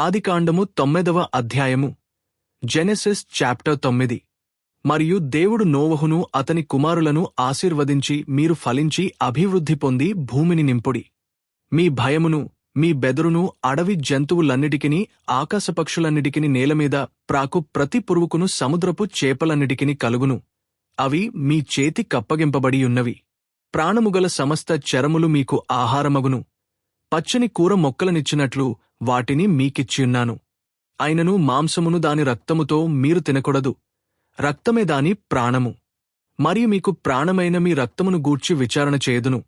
ఆదికాండము 9వ అధ్యాయము. Genesis chapter 9. మరియు దేవుడు నోవహును అతని కుమారులను ఆశీర్వదించి, మీరు ఫలించి అభివృద్ధి పొంది భూమిని నింపుడి. మీ భయమును, మీ బెదరును అడవి జంతువులన్నిటికిని, ఆకాశపక్షులన్నిటికిని, నేలమీద ప్రాకు ప్రతి పురుగుకును, సముద్రపు చేపలన్నిటికిని కలుగును. అవి మీ చేతి కప్పగింపబడియున్నవి. ప్రాణముగల సమస్త చరములు మీకు ఆహారమగును. పచ్చని కూర మొక్కలనిచ్చినట్లు వాటిని మీకిచ్చియున్నాను. అయినను మాంసమును దాని రక్తముతో మీరు తినకూడదు. రక్తమే దాని ప్రాణము. మరియు మీకు ప్రాణమైన మీ రక్తమును గూర్చి విచారణ చేయుదును.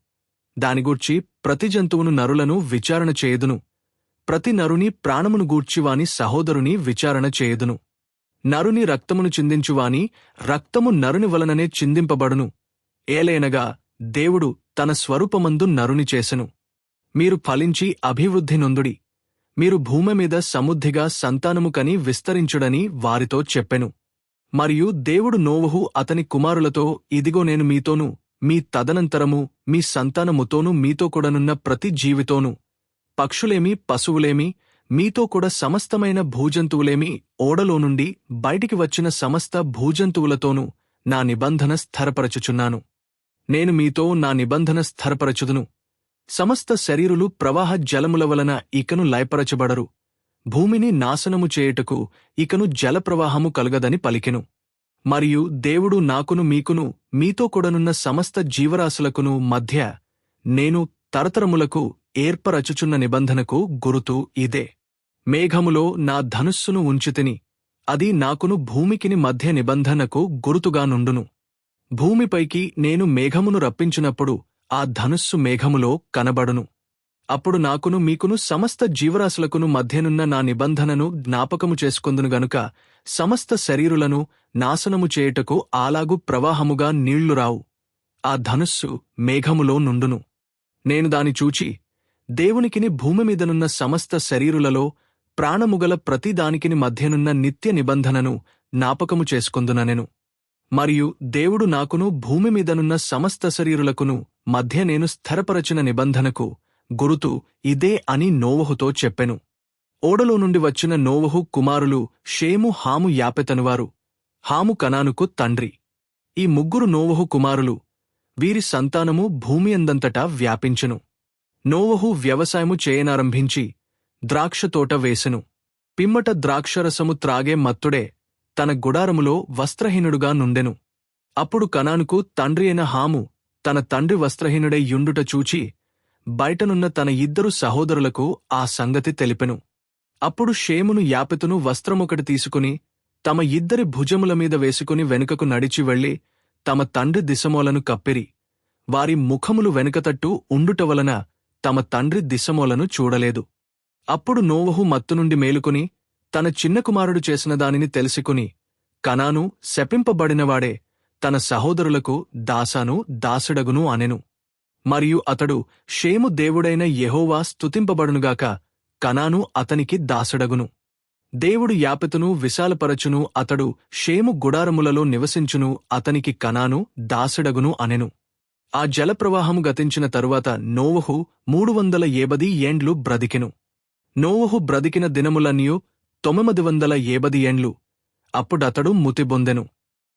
దానిగూర్చి ప్రతి జంతువును నరులను విచారణ చేయుదును. ప్రతి నరుని ప్రాణమును గూర్చి వాని సహోదరుని విచారణ చేయుదును. నరుని రక్తమును చిందించువాని రక్తము నరుని వలననే చిందింపబడును. ఏలైనగా దేవుడు తన స్వరూపమందు నరుని చేసెను. మీరు ఫలించి అభివృద్ధి నొందుడి. మీరు భూమి మీద సమృద్ధిగా సంతానము కని విస్తరించుడని వారితో చెప్పెను. మరియు దేవుడు నోవహు అతని కుమారులతో, ఇదిగో నేను మీతోనూ, మీ తదనంతరము మీ సంతానముతోనూ, మీతో కూడనున్న ప్రతి జీవితోనూ, పక్షులేమి పశువులేమి, మీతో కూడా సమస్తమైన భూజంతువులేమి, ఓడలో నుండి బయటికి వచ్చిన సమస్త భూజంతువులతోనూ నా నిబంధన స్థిరపరచుచున్నాను. నేను మీతో నా నిబంధన స్థిరపరచుదును. సమస్త శరీరులు ప్రవాహ జలముల వలన ఇకను లయపరచబడరు. భూమిని నాశనము చేయుటకు ఇకను జలప్రవాహము కలుగదని పలికెను. మరియు దేవుడు నాకును మీకును, మీతో కూడనున్న సమస్త జీవరాశులకును మధ్య నేను తరతరములకు ఏర్పరచుచున్న నిబంధనకు గురుతు ఇదే. మేఘములో నా ధనుస్సును ఉంచితిని. అది నాకును భూమికిని మధ్య నిబంధనకు గురుతుగా నుండును. భూమిపైకి నేను మేఘమును రప్పించినప్పుడు ఆ ధనుస్సు మేఘములో కనబడును. అప్పుడు నాకును మీకును సమస్త జీవరాశులకును మధ్యనున్న నా నిబంధనను జ్ఞాపకము చేసుకొందును గనుక సమస్త శరీరులను నాశనము చేయుటకు అలాగు ప్రవాహముగా నీళ్లు రావు. ఆ ధనుస్సు మేఘములో నుండును. నేను దాని చూచి, దేవునికిని భూమి మీదనున్న సమస్త శరీరులలో ప్రాణముగల ప్రతి దానికిని మధ్యనున్న నిత్య నిబంధనను జ్ఞాపకము చేసుకొందుననెను. మరియు దేవుడు నాకును భూమి మీదనున్న సమస్త శరీరులకును మధ్య నేను స్థిరపరచిన నిబంధనకు గురుతు ఇదే అని నోవహుతో చెప్పెను. ఓడలో నుండి వచ్చిన నోవహు కుమారులు షేము, హాము, యాపెతనువారు. హాము కనానుకు తండ్రి. ఈ ముగ్గురు నోవహు కుమారులు. వీరి సంతానము భూమి అందంతటా వ్యాపించెను. నోవహు వ్యవసాయము చేయనారంభించి ద్రాక్షతోట వేసెను. పిమ్మట ద్రాక్షరసము త్రాగే మత్తుడే తన గుడారములో వస్త్రహీనుడుగా నుండెను. అప్పుడు కనానుకు తండ్రి అయిన హాము తన తండ్రి వస్త్రహీనుడై యుండుట చూచి బయటనున్న తన ఇద్దరు సహోదరులకు ఆ సంగతి తెలిపెను. అప్పుడు షేమును, యాపెతును వస్త్రమొకటి తీసుకుని తమ ఇద్దరి భుజముల మీద వేసుకుని వెనుకకు నడిచి వెళ్లి తమ తండ్రి దిశమోలను కప్పిరి. వారి ముఖములు వెనుకతట్టు ఉండుట వలన తమ తండ్రి దిశమోలను చూడలేదు. అప్పుడు నోవహు మత్తు నుండి మేలుకొని తన చిన్న కుమారుడు చేసిన దానిని తెలుసుకుని, కనాను శపింపబడినవాడే, తన సహోదరులకు దాసాను, దాసుడగును అనెను. మరియు అతడు, షేము దేవుడైన యెహోవా స్తుతింపబడునుగాక, కనాను అతనికి దాసుడగును. దేవుడు యాపెతును విశాలపరచును, అతడు షేము గుడారములలో నివసించును, అతనికి కనాను దాసుడగును అనెను. ఆ జలప్రవాహము గతించిన తరువాత నోవహు 350 ఏండ్లు బ్రతికెను. నోవహు బ్రతికిన దినములన్నయు 950 ఏండ్లు. అప్పుడతడు మృతిబొందెను.